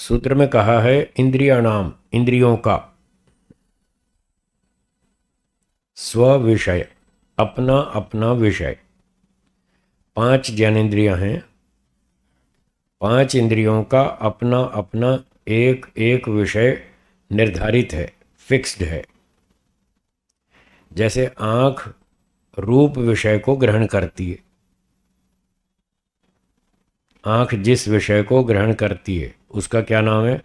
सूत्र में कहा है इंद्रियाणाम, इंद्रियों का, स्व विषय, अपना अपना विषय। 5 ज्ञानेंद्रियां हैं, 5 इंद्रियों का अपना अपना एक एक विषय निर्धारित है, फिक्स्ड है। जैसे आंख रूप विषय को ग्रहण करती है, आंख जिस विषय को ग्रहण करती है उसका क्या नाम है?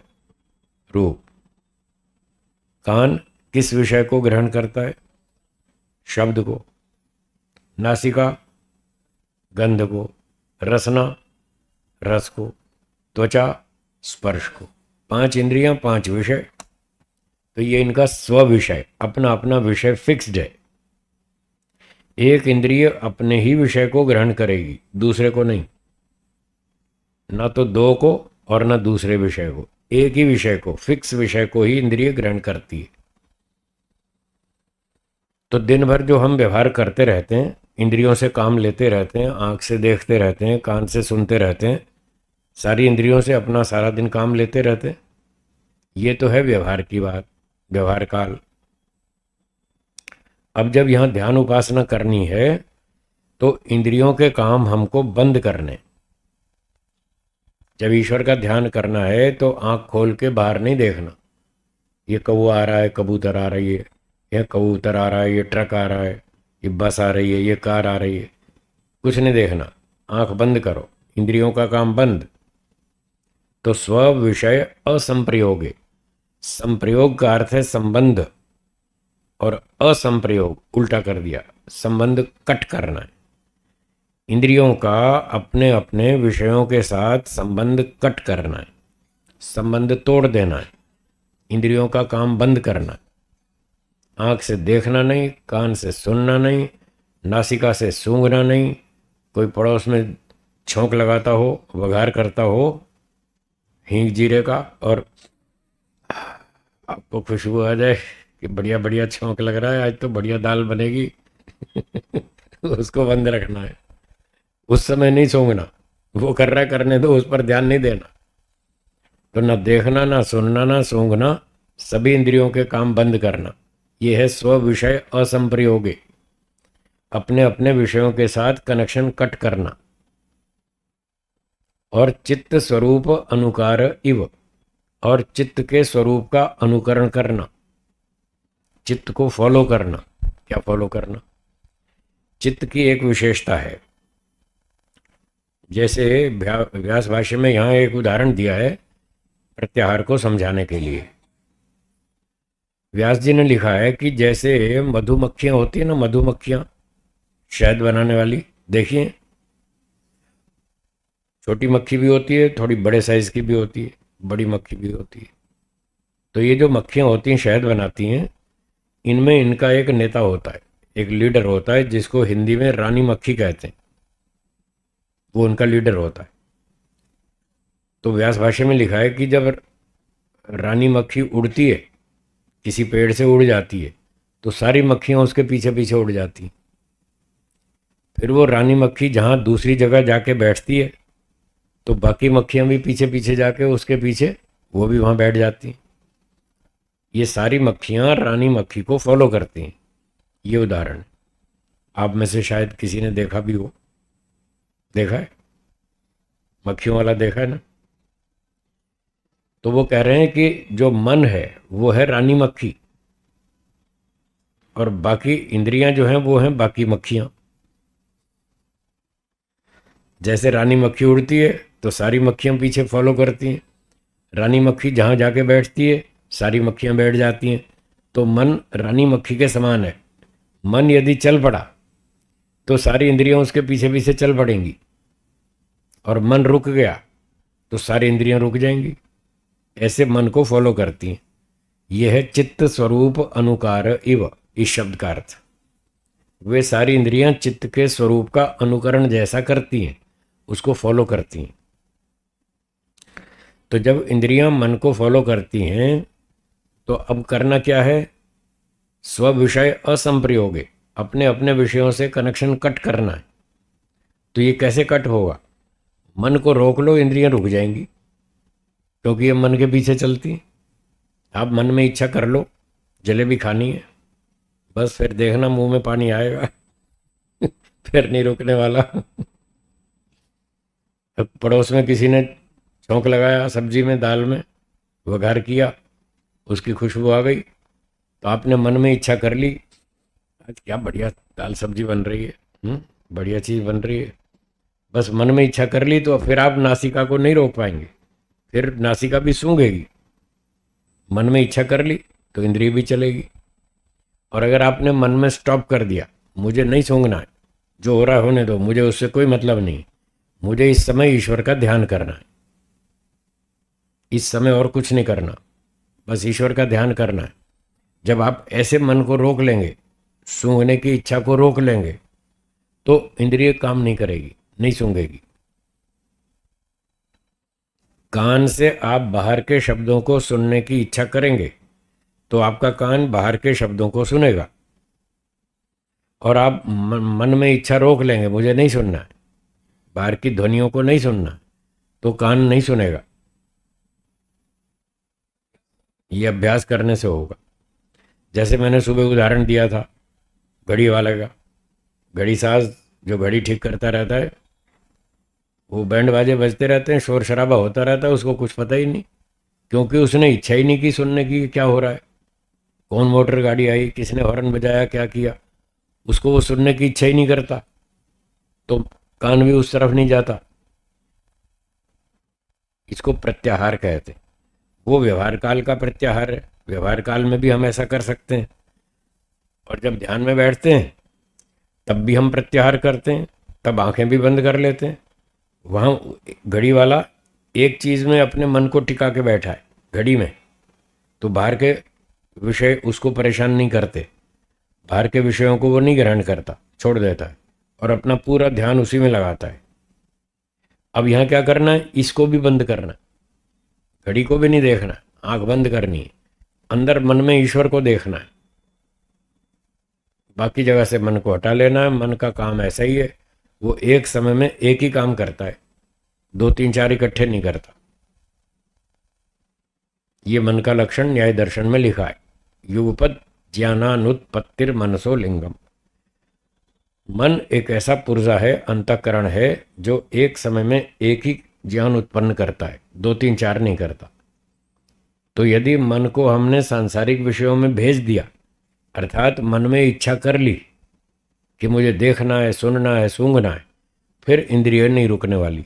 रूप। कान किस विषय को ग्रहण करता है? शब्द को। नासिका गंध को, रसना रस को, त्वचा स्पर्श को। 5 इंद्रियां 5 विषय, तो ये इनका स्व विषय, अपना अपना विषय फिक्स्ड है। एक इंद्रिय अपने ही विषय को ग्रहण करेगी, दूसरे को नहीं, ना तो 2 को और ना दूसरे विषय को। एक ही विषय को, फिक्स विषय को ही इंद्रिय ग्रहण करती है। तो दिन भर जो हम व्यवहार करते रहते हैं, इंद्रियों से काम लेते रहते हैं, आंख से देखते रहते हैं, कान से सुनते रहते हैं, सारी इंद्रियों से अपना सारा दिन काम लेते रहते हैं। ये तो है व्यवहार की बात, व्यवहार काल। अब जब यहाँ ध्यान उपासना करनी है तो इंद्रियों के काम हमको बंद करने। जब ईश्वर का ध्यान करना है तो आंख खोल के बाहर नहीं देखना, ये कौवा आ रहा है, कबूतर आ रही है, यह कबूतर आ रहा है, ये ट्रक आ रहा है, ये बस आ रही है, ये कार आ रही है, कुछ नहीं देखना। आंख बंद करो, इंद्रियों का काम बंद। तो स्व विषय असंप्रयोगे। संप्रयोग का अर्थ है संबंध, और असंप्रयोग उल्टा कर दिया, संबंध कट करना है। इंद्रियों का अपने अपने विषयों के साथ संबंध कट करना है, संबंध तोड़ देना है, इंद्रियों का काम बंद करना है। आंख से देखना नहीं, कान से सुनना नहीं, नासिका से सूंघना नहीं। कोई पड़ोस में छौंक लगाता हो, वघार करता हो हींग जीरे का, और आपको खुशबू आ जाए कि बढ़िया बढ़िया छौंक लग रहा है, आज तो बढ़िया दाल बनेगी उसको बंद रखना है, उस समय नहीं सूंघना। वो कर रहा है, करने दो, उस पर ध्यान नहीं देना। तो ना देखना, ना सुनना, ना सूंघना, सभी इंद्रियों के काम बंद करना। ये है स्व विषय असंप्रयोगे, अपने अपने विषयों के साथ कनेक्शन कट करना। और चित्त स्वरूप अनुकार इव, और चित्त के स्वरूप का अनुकरण करना, चित्त को फॉलो करना। क्या फॉलो करना? चित्त की एक विशेषता है। जैसे व्यास भाष्य में यहाँ एक उदाहरण दिया है प्रत्याहार को समझाने के लिए। व्यास जी ने लिखा है कि जैसे मधुमक्खियां होती है ना, मधुमक्खियां शहद बनाने वाली, देखिए छोटी मक्खी भी होती है, थोड़ी बड़े साइज की भी होती है, बड़ी मक्खी भी होती है। तो ये जो मक्खियां होती हैं शहद बनाती हैं, इनमें इनका एक नेता होता है, एक लीडर होता है, जिसको हिंदी में रानी मक्खी कहते हैं। वो उनका लीडर होता है। तो व्यास भाष्य में लिखा है कि जब रानी मक्खी उड़ती है, किसी पेड़ से उड़ जाती है, तो सारी मक्खियां उसके पीछे पीछे उड़ जाती हैं। फिर वो रानी मक्खी जहाँ दूसरी जगह जाके बैठती है, तो बाकी मक्खियां भी पीछे पीछे जाके उसके पीछे वो भी वहाँ बैठ जाती हैं। ये सारी मक्खियां रानी मक्खी को फॉलो करती हैं। ये उदाहरण है। आप में से शायद किसी ने देखा भी हो, देखा है, मक्खियों वाला देखा है ना। तो वो कह रहे हैं कि जो मन है वो है रानी मक्खी, और बाकी इंद्रियां जो हैं वो हैं बाकी मक्खियां। जैसे रानी मक्खी उड़ती है तो सारी मक्खियां पीछे फॉलो करती हैं, रानी मक्खी जहां जाके बैठती है सारी मक्खियां बैठ जाती हैं। तो मन रानी मक्खी के समान है। मन यदि चल पड़ा तो सारी इंद्रियां उसके पीछे पीछे चल पड़ेंगी, और मन रुक गया तो सारी इंद्रियां रुक जाएंगी। ऐसे मन को फॉलो करती हैं। यह है चित्त स्वरूप अनुकार इव, इस शब्द का अर्थ। वे सारी इंद्रियां चित्त के स्वरूप का अनुकरण जैसा करती हैं, उसको फॉलो करती हैं। तो जब इंद्रियां मन को फॉलो करती हैं तो अब करना क्या है? स्व विषय असंप्रयोगे, अपने अपने विषयों से कनेक्शन कट करना है। तो ये कैसे कट होगा? मन को रोक लो, इंद्रियां रुक जाएंगी। क्योंकि ये मन के पीछे चलती हैं। आप मन में इच्छा कर लो जलेबी खानी है, बस फिर देखना मुंह में पानी आएगा। फिर नहीं रुकने वाला। अब पड़ोस में किसी ने छौंक लगाया सब्जी में, दाल में, वघार किया, उसकी खुशबू आ गई, तो आपने मन में इच्छा कर ली, आज क्या बढ़िया दाल सब्जी बन रही है, बढ़िया चीज़ बन रही है। बस मन में इच्छा कर ली तो फिर आप नासिका को नहीं रोक पाएंगे, फिर नासिका भी सूंघेगी। मन में इच्छा कर ली तो इंद्रिय भी चलेगी। और अगर आपने मन में स्टॉप कर दिया, मुझे नहीं सूंघना है, जो हो रहा है होने दो, मुझे उससे कोई मतलब नहीं, मुझे इस समय ईश्वर का ध्यान करना है, इस समय और कुछ नहीं करना, बस ईश्वर का ध्यान करना है। जब आप ऐसे मन को रोक लेंगे, सूंघने की इच्छा को रोक लेंगे, तो इंद्रिय काम नहीं करेगी, नहीं सूंघेगी। कान से आप बाहर के शब्दों को सुनने की इच्छा करेंगे तो आपका कान बाहर के शब्दों को सुनेगा। और आप मन में इच्छा रोक लेंगे, मुझे नहीं सुनना है, बाहर की ध्वनियों को नहीं सुनना, तो कान नहीं सुनेगा। ये अभ्यास करने से होगा। जैसे मैंने सुबह उदाहरण दिया था घड़ी वाले का, घड़ी साज जो घड़ी ठीक करता रहता है, वो बैंड बाजे बजते रहते हैं, शोर शराबा होता रहता है, उसको कुछ पता ही नहीं, क्योंकि उसने इच्छा ही नहीं की सुनने की क्या हो रहा है, कौन मोटर गाड़ी आई, किसने हॉर्न बजाया, क्या किया, उसको वो सुनने की इच्छा ही नहीं करता, तो कान भी उस तरफ नहीं जाता। इसको प्रत्याहार कहते हैं। वो व्यवहार काल का प्रत्याहार है। व्यवहार काल में भी हम ऐसा कर सकते हैं, और जब ध्यान में बैठते हैं तब भी हम प्रत्याहार करते हैं, तब आंखें भी बंद कर लेते हैं। वहाँ घड़ी वाला एक चीज़ में अपने मन को टिका के बैठा है, घड़ी में, तो बाहर के विषय उसको परेशान नहीं करते, बाहर के विषयों को वो नहीं ग्रहण करता, छोड़ देता है, और अपना पूरा ध्यान उसी में लगाता है। अब यहाँ क्या करना है, इसको भी बंद करना, घड़ी को भी नहीं देखना, आंख बंद करनी है, अंदर मन में ईश्वर को देखना है, बाकी जगह से मन को हटा लेना है। मन का काम ऐसा ही है, वो एक समय में एक ही काम करता है, 2 3 4 इकट्ठे नहीं करता। ये मन का लक्षण न्याय दर्शन में लिखा है, युगपद ज्ञानानुत्पत्तिर मनसो लिंगम। मन एक ऐसा पुर्जा है, अंतःकरण है, जो एक समय में एक ही ज्ञान उत्पन्न करता है, 2 3 4 नहीं करता। तो यदि मन को हमने सांसारिक विषयों में भेज दिया, अर्थात मन में इच्छा कर ली कि मुझे देखना है, सुनना है, सूंघना है, फिर इंद्रिय नहीं रुकने वाली,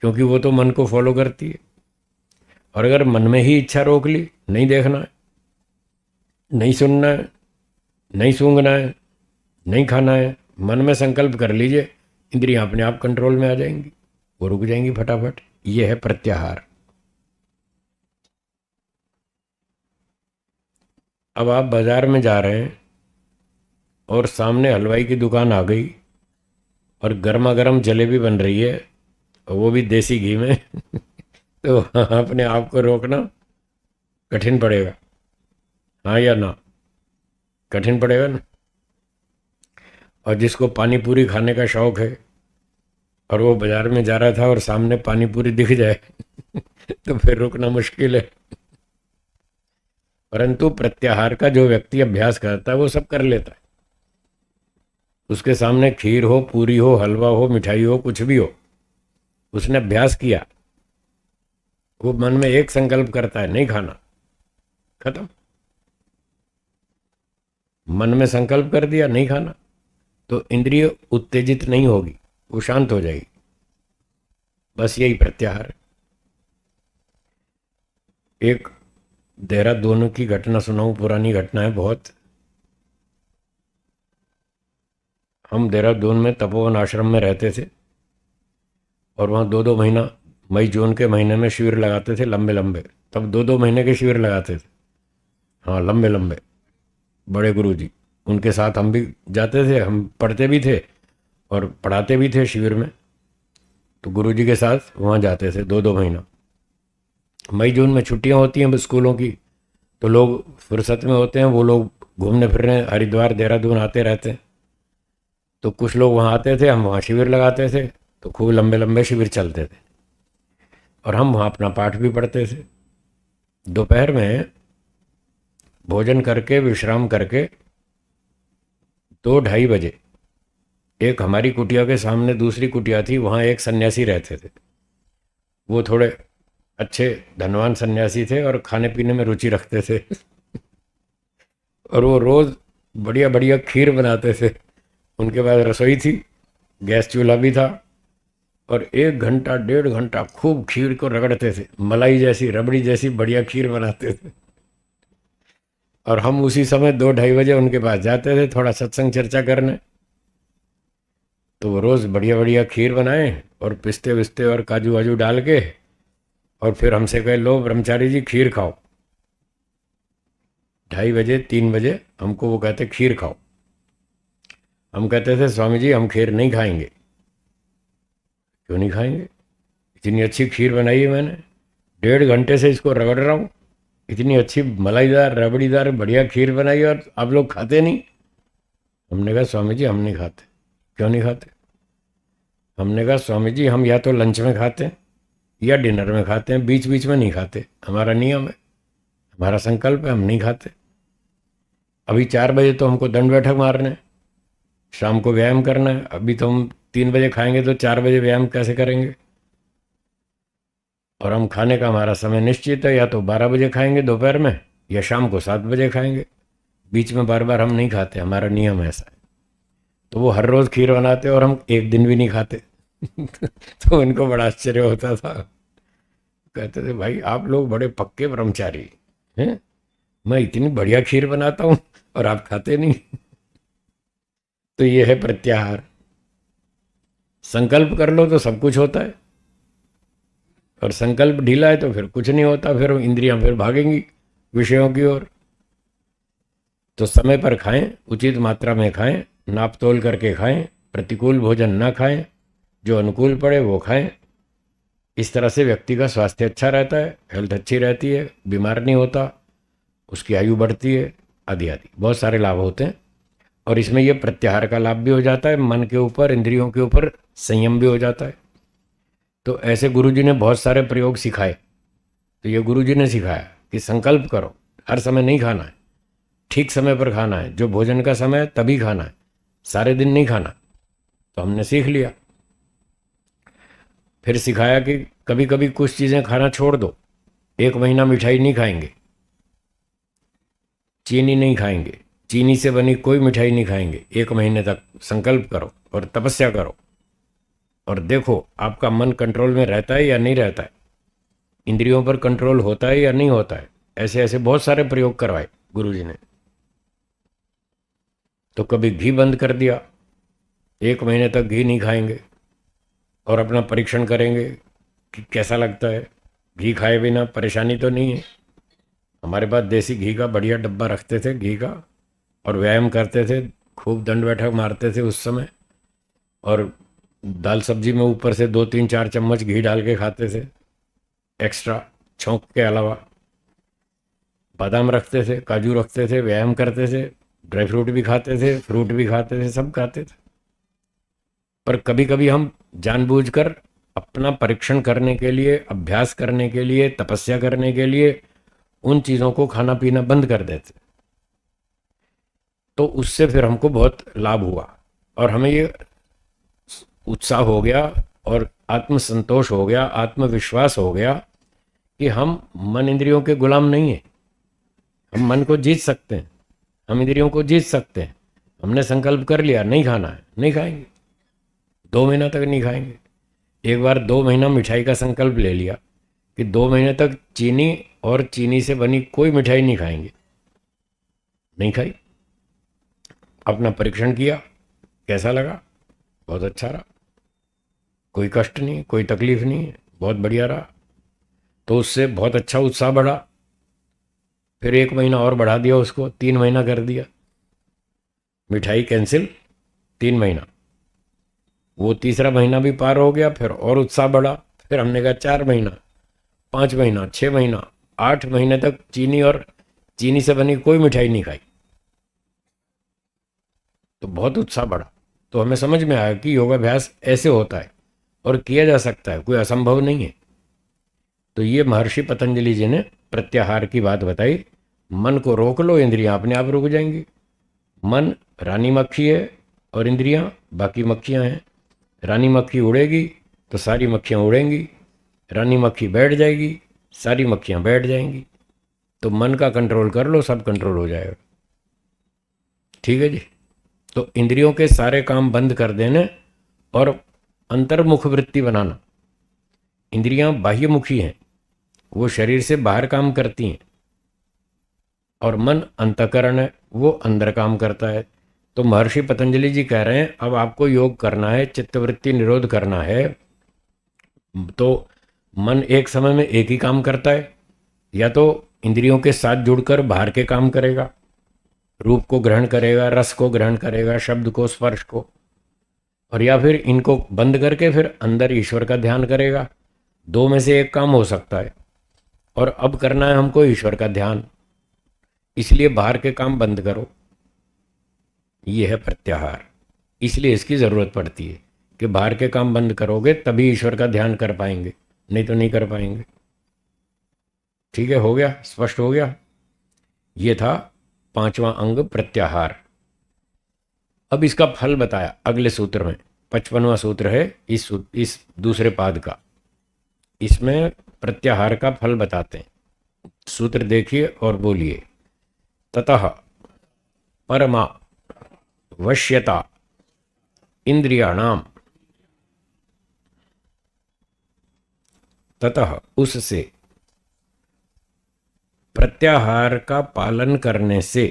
क्योंकि वो तो मन को फॉलो करती है। और अगर मन में ही इच्छा रोक ली, नहीं देखना है, नहीं सुनना है, नहीं सूंघना है, नहीं खाना है, मन में संकल्प कर लीजिए, इंद्रियां अपने आप कंट्रोल में आ जाएंगी, वो रुक जाएंगी फटाफट। ये है प्रत्याहार। अब आप बाजार में जा रहे हैं और सामने हलवाई की दुकान आ गई और गर्मा गर्म जलेबी बन रही है, और वो भी देसी घी में तो अपने आप को रोकना कठिन पड़ेगा, हाँ या ना, कठिन पड़ेगा ना। और जिसको पानी पूरी खाने का शौक है और वो बाजार में जा रहा था और सामने पानी पूरी दिख जाए तो फिर रुकना मुश्किल है। परंतु प्रत्याहार का जो व्यक्ति अभ्यास करता है वो सब कर लेता है। उसके सामने खीर हो, पूरी हो, हलवा हो, मिठाई हो, कुछ भी हो, उसने अभ्यास किया, वो मन में एक संकल्प करता है, नहीं खाना, खत्म। मन में संकल्प कर दिया नहीं खाना, तो इंद्रिय उत्तेजित नहीं होगी, वो शांत हो जाएगी। बस यही प्रत्याहार है। एक देहरादून की घटना सुनाऊं, पुरानी घटना है बहुत। हम देहरादून में तपोवन आश्रम में रहते थे और वहाँ 2 महीना, मई जून के महीने में शिविर लगाते थे, लंबे लंबे, तब 2 महीने के शिविर लगाते थे, हाँ लंबे लंबे, बड़े गुरु जी, उनके साथ हम भी जाते थे, हम पढ़ते भी थे और पढ़ाते भी थे शिविर में, तो गुरु जी के साथ वहाँ जाते थे 2 महीना। मई जून में छुट्टियाँ होती हैं स्कूलों की, तो लोग फुर्सत में होते हैं, वो लोग घूमने फिरने हरिद्वार देहरादून आते रहते हैं, तो कुछ लोग वहाँ आते थे, हम वहाँ शिविर लगाते थे, तो खूब लंबे लंबे शिविर चलते थे। और हम वहाँ अपना पाठ भी पढ़ते थे। दोपहर में भोजन करके विश्राम करके 2-2:30 बजे एक हमारी कुटिया के सामने दूसरी कुटिया थी, वहाँ एक सन्यासी रहते थे। वो थोड़े अच्छे धनवान सन्यासी थे और खाने पीने में रुचि रखते थे और वो रोज़ बढ़िया बढ़िया खीर बनाते थे। उनके पास रसोई थी, गैस चूल्हा भी था, और 1 घंटा 1.5 घंटा खूब खीर को रगड़ते थे, मलाई जैसी रबड़ी जैसी बढ़िया खीर बनाते थे। और हम उसी समय 2-2:30 बजे उनके पास जाते थे थोड़ा सत्संग चर्चा करने। तो वो रोज़ बढ़िया बढ़िया खीर बनाए और पिस्ते विस्ते और काजू वाजू डाल के, और फिर हमसे कहे लो ब्रह्मचारी जी खीर खाओ। 2:30 बजे 3 बजे हमको वो कहते खीर खाओ। हम कहते थे स्वामी जी हम खीर नहीं खाएंगे। क्यों नहीं खाएंगे? इतनी अच्छी खीर बनाई है मैंने, 1.5 घंटे से इसको रगड़ रहा हूँ, इतनी अच्छी मलाईदार रबड़ीदार बढ़िया खीर बनाई और आप लोग खाते नहीं। हमने कहा स्वामी जी हम नहीं खाते। क्यों नहीं खाते? हमने कहा स्वामी जी हम या तो लंच में खाते हैं या डिनर में खाते हैं, बीच बीच में नहीं खाते, हमारा नियम है, हमारा संकल्प है, हम नहीं खाते। अभी 4 बजे तो हमको दंड बैठक मारना है, शाम को व्यायाम करना है। अभी तो हम 3 बजे खाएंगे तो 4 बजे व्यायाम कैसे करेंगे? और हम खाने का हमारा समय निश्चित है, या तो 12 बजे खाएंगे दोपहर में या शाम को 7 बजे खाएंगे, बीच में बार बार हम नहीं खाते, हमारा नियम ऐसा है। तो वो हर रोज़ खीर बनाते और हम एक दिन भी नहीं खाते तो उनको बड़ा आश्चर्य होता था। कहते थे भाई आप लोग बड़े पक्के ब्रह्मचारी हैं, मैं इतनी बढ़िया खीर बनाता हूँ और आप खाते नहीं। तो ये है प्रत्याहार। संकल्प कर लो तो सब कुछ होता है, और संकल्प ढीला है तो फिर कुछ नहीं होता, फिर इंद्रियां फिर भागेंगी विषयों की ओर। तो समय पर खाएं, उचित मात्रा में खाएं, नाप तोल करके खाएं, प्रतिकूल भोजन ना खाएं, जो अनुकूल पड़े वो खाएं। इस तरह से व्यक्ति का स्वास्थ्य अच्छा रहता है, हेल्थ अच्छी रहती है, बीमार नहीं होता, उसकी आयु बढ़ती है, आदि आदि बहुत सारे लाभ होते हैं। और इसमें यह प्रत्याहार का लाभ भी हो जाता है, मन के ऊपर इंद्रियों के ऊपर संयम भी हो जाता है। तो ऐसे गुरुजी ने बहुत सारे प्रयोग सिखाए। तो ये गुरुजी ने सिखाया कि संकल्प करो, हर समय नहीं खाना है, ठीक समय पर खाना है, जो भोजन का समय है तभी खाना है, सारे दिन नहीं खाना। तो हमने सीख लिया। फिर सिखाया कि कभी कभी कुछ चीज़ें खाना छोड़ दो। 1 महीना मिठाई नहीं खाएंगे, चीनी नहीं खाएंगे, चीनी से बनी कोई मिठाई नहीं खाएंगे, 1 महीने तक संकल्प करो और तपस्या करो, और देखो आपका मन कंट्रोल में रहता है या नहीं रहता है, इंद्रियों पर कंट्रोल होता है या नहीं होता है। ऐसे ऐसे बहुत सारे प्रयोग करवाए गुरुजी ने। तो कभी घी बंद कर दिया, 1 महीने तक घी नहीं खाएंगे, और अपना परीक्षण करेंगे कि कैसा लगता है। घी खाए बिना परेशानी तो नहीं है। हमारे पास देसी घी का बढ़िया डब्बा रखते थे घी का, और व्यायाम करते थे, खूब दंड बैठक मारते थे उस समय, और दाल सब्जी में ऊपर से 2-3-4 चम्मच घी डाल के खाते थे एक्स्ट्रा, छौंक के अलावा। बादाम रखते थे, काजू रखते थे, व्यायाम करते थे, ड्राई फ्रूट भी खाते थे, फ्रूट भी खाते थे, सब खाते थे। पर कभी कभी हम जानबूझकर अपना परीक्षण करने के लिए, अभ्यास करने के लिए, तपस्या करने के लिए उन चीज़ों को खाना पीना बंद कर देते। तो उससे फिर हमको बहुत लाभ हुआ, और हमें ये उत्साह हो गया और आत्मसंतोष हो गया, आत्मविश्वास हो गया कि हम मन इंद्रियों के गुलाम नहीं हैं। हम मन को जीत सकते हैं, हम इंद्रियों को जीत सकते हैं। हमने संकल्प कर लिया नहीं खाना है, नहीं खाएंगे, 2 महीना तक नहीं खाएंगे। एक बार 2 महीना मिठाई का संकल्प ले लिया कि 2 महीने तक चीनी और चीनी से बनी कोई मिठाई नहीं खाएंगे, नहीं खाई। अपना परीक्षण किया, कैसा लगा? बहुत अच्छा रहा, कोई कष्ट नहीं, कोई तकलीफ नहीं, बहुत बढ़िया रहा। तो उससे बहुत अच्छा उत्साह बढ़ा। फिर 1 महीना और बढ़ा दिया उसको, 3 महीना कर दिया, मिठाई कैंसिल, 3 महीना। वो तीसरा महीना भी पार हो गया, फिर और उत्साह बढ़ा। फिर हमने कहा 4 महीना, 5 महीना, 6 महीना, 8 महीने तक चीनी और चीनी से बनी कोई मिठाई नहीं खाई। तो बहुत उत्साह बढ़ा। तो हमें समझ में आया कि योगाभ्यास ऐसे होता है और किया जा सकता है, कोई असंभव नहीं है। तो ये महर्षि पतंजलि जी ने प्रत्याहार की बात बताई। मन को रोक लो, इंद्रियां अपने आप रुक जाएंगी। मन रानी मक्खी है और इंद्रियां बाकी मक्खियां हैं। रानी मक्खी उड़ेगी तो सारी मक्खियां उड़ेंगी, रानी मक्खी बैठ जाएगी, सारी मक्खियां बैठ जाएंगी। तो मन का कंट्रोल कर लो, सब कंट्रोल हो जाएगा। ठीक है जी। तो इंद्रियों के सारे काम बंद कर देने और अंतर्मुख वृत्ति बनाना। इंद्रियां बाह्यमुखी हैं, वो शरीर से बाहर काम करती हैं, और मन अंतःकरण है, वो अंदर काम करता है। तो महर्षि पतंजलि जी कह रहे हैं अब आपको योग करना है, चित्तवृत्ति निरोध करना है। तो मन एक समय में एक ही काम करता है, या तो इंद्रियों के साथ जुड़कर बाहर के काम करेगा, रूप को ग्रहण करेगा, रस को ग्रहण करेगा, शब्द को, स्पर्श को, और या फिर इनको बंद करके फिर अंदर ईश्वर का ध्यान करेगा। दो में से एक काम हो सकता है। और अब करना है हमको ईश्वर का ध्यान, इसलिए बाहर के काम बंद करो। ये है प्रत्याहार। इसलिए इसकी ज़रूरत पड़ती है कि बाहर के काम बंद करोगे तभी ईश्वर का ध्यान कर पाएंगे, नहीं तो नहीं कर पाएंगे। ठीक है, हो गया, स्पष्ट हो गया। ये था पांचवां अंग प्रत्याहार। अब इसका फल बताया अगले सूत्र में। 55वां सूत्र है इस दूसरे पाद का। इसमें प्रत्याहार का फल बताते हैं। सूत्र देखिए और बोलिए। ततः परमा वश्यता इंद्रियाणाम, ततः उससे, प्रत्याहार का पालन करने से,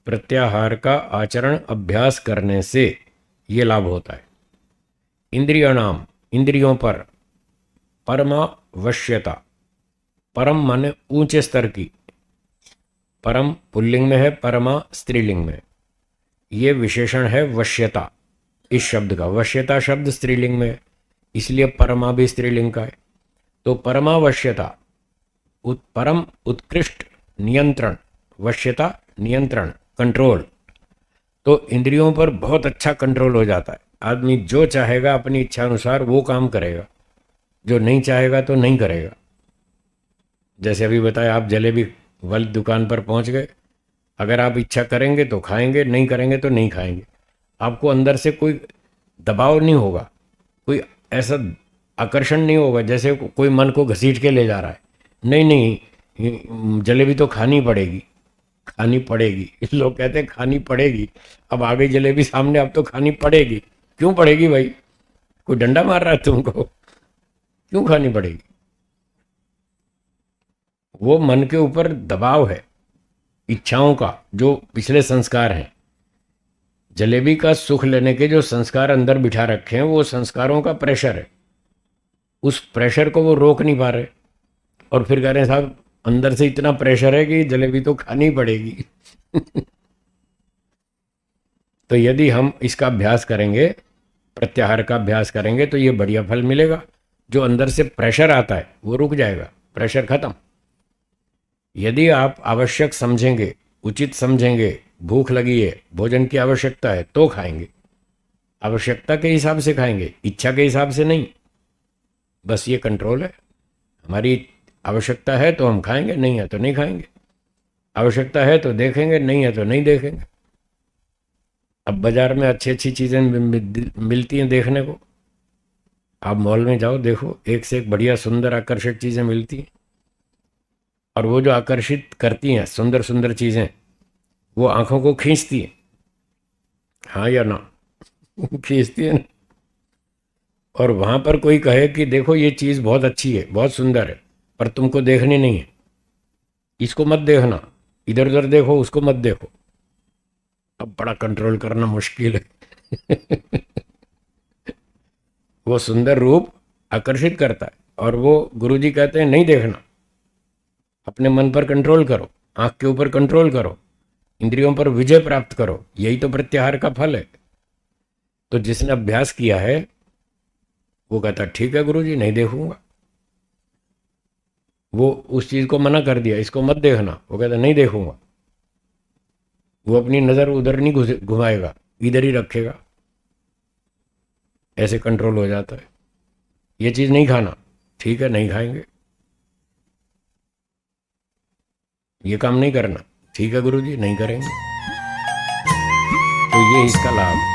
प्रत्याहार का आचरण अभ्यास करने से ये लाभ होता है। इंद्रियाणाम, इंद्रियों पर, परमा वश्यता, परम माने ऊंचे स्तर की, परम पुल्लिंग में है, परमा स्त्रीलिंग में। ये विशेषण है वश्यता इस शब्द का। वश्यता शब्द स्त्रीलिंग में है, इसलिए परमा भी स्त्रीलिंग का है। तो परमावश्यता, परम उत्कृष्ट नियंत्रण, वश्यता नियंत्रण, कंट्रोल। तो इंद्रियों पर बहुत अच्छा कंट्रोल हो जाता है। आदमी जो चाहेगा अपनी इच्छा अनुसार वो काम करेगा, जो नहीं चाहेगा तो नहीं करेगा। जैसे अभी बताया, आप जलेबी वाली दुकान पर पहुंच गए, अगर आप इच्छा करेंगे तो खाएंगे, नहीं करेंगे तो नहीं खाएंगे। आपको अंदर से कोई दबाव नहीं होगा, कोई ऐसा आकर्षण नहीं होगा जैसे कोई मन को घसीट के ले जा रहा है। नहीं नहीं, जलेबी तो खानी पड़ेगी, खानी पड़ेगी। लोग कहते हैं खानी पड़ेगी, अब आ गई जलेबी सामने, अब तो खानी पड़ेगी। क्यों पड़ेगी भाई? कोई डंडा मार रहा है तुमको? क्यों खानी पड़ेगी? वो मन के ऊपर दबाव है इच्छाओं का, जो पिछले संस्कार हैं। जलेबी का सुख लेने के जो संस्कार अंदर बिठा रखे हैं, वो संस्कारों का प्रेशर है। उस प्रेशर को वो रोक नहीं पा रहे, और फिर कह रहे हैं साहब अंदर से इतना प्रेशर है कि जलेबी तो खानी पड़ेगी। तो यदि हम इसका अभ्यास करेंगे, प्रत्याहार का अभ्यास करेंगे, तो ये बढ़िया फल मिलेगा। जो अंदर से प्रेशर आता है वो रुक जाएगा, प्रेशर खत्म। यदि आप आवश्यक समझेंगे, उचित समझेंगे, भूख लगी है, भोजन की आवश्यकता है तो खाएंगे, आवश्यकता के हिसाब से खाएंगे, इच्छा के हिसाब से नहीं। बस ये कंट्रोल है। हमारी आवश्यकता है तो हम खाएंगे, नहीं है तो नहीं खाएंगे। आवश्यकता है तो देखेंगे, नहीं है तो नहीं देखेंगे। अब बाजार में अच्छी अच्छी चीज़ें मिलती हैं देखने को। आप मॉल में जाओ, देखो, एक से एक बढ़िया सुंदर आकर्षक चीज़ें मिलती हैं। और वो जो आकर्षित करती हैं सुंदर सुंदर चीज़ें, वो आंखों को खींचती हैं, हाँ या ना? खींचती है ना। और वहाँ पर कोई कहे कि देखो ये चीज़ बहुत अच्छी है, बहुत सुंदर है, पर तुमको देखनी नहीं है, इसको मत देखना, इधर उधर देखो, उसको मत देखो। अब बड़ा कंट्रोल करना मुश्किल है। वो सुंदर रूप आकर्षित करता है, और वो गुरुजी कहते हैं नहीं देखना। अपने मन पर कंट्रोल करो, आंख के ऊपर कंट्रोल करो, इंद्रियों पर विजय प्राप्त करो। यही तो प्रत्याहार का फल है। तो जिसने अभ्यास किया है वो कहता ठीक है गुरुजी, नहीं देखूंगा। वो उस चीज को मना कर दिया, इसको मत देखना, वो कहता नहीं देखूंगा। वो अपनी नजर उधर नहीं घुमाएगा, इधर ही रखेगा। ऐसे कंट्रोल हो जाता है। ये चीज नहीं खाना, ठीक है नहीं खाएंगे। ये काम नहीं करना। ठीक है गुरु जी, नहीं करेंगे। तो ये इसका लाभ।